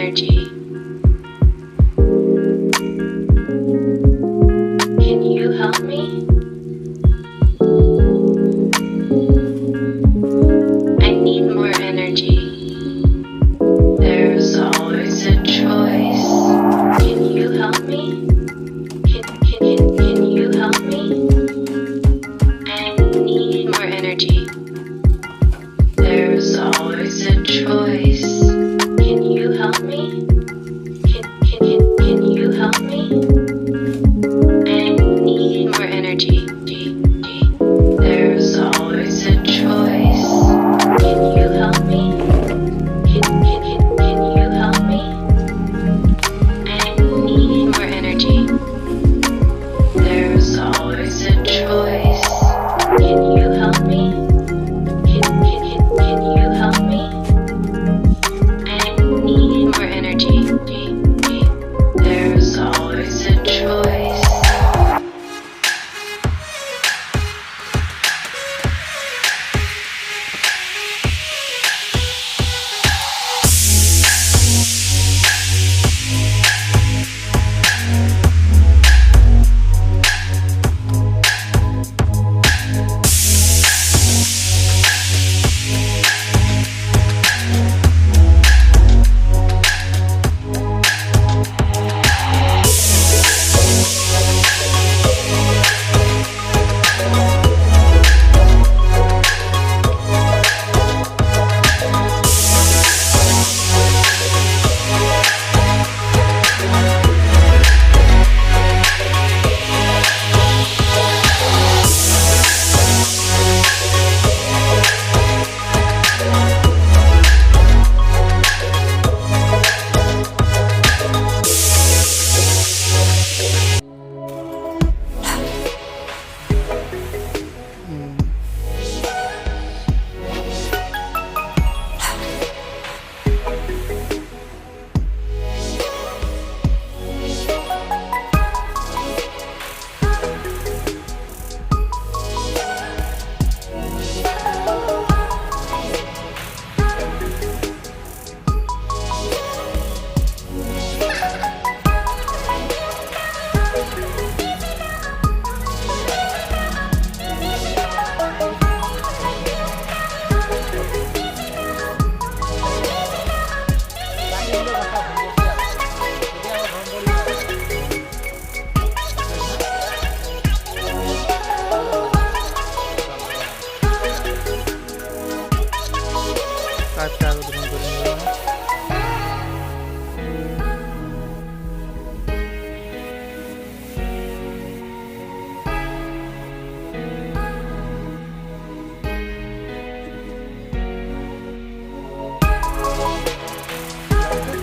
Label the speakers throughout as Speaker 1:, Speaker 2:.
Speaker 1: energy. Can you help me? I need more energy. There's always a choice. Can you help me? Can you help me? I need more energy. There's always a choice. Can you help me? Can you help me? I need more energy. There's always a choice. Can you help me? Can you help me? I need more energy. There's always a choice. Can you help me? Can you help me? I need more energy. There's always a choice.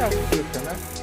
Speaker 2: Takip ediyorsun ha.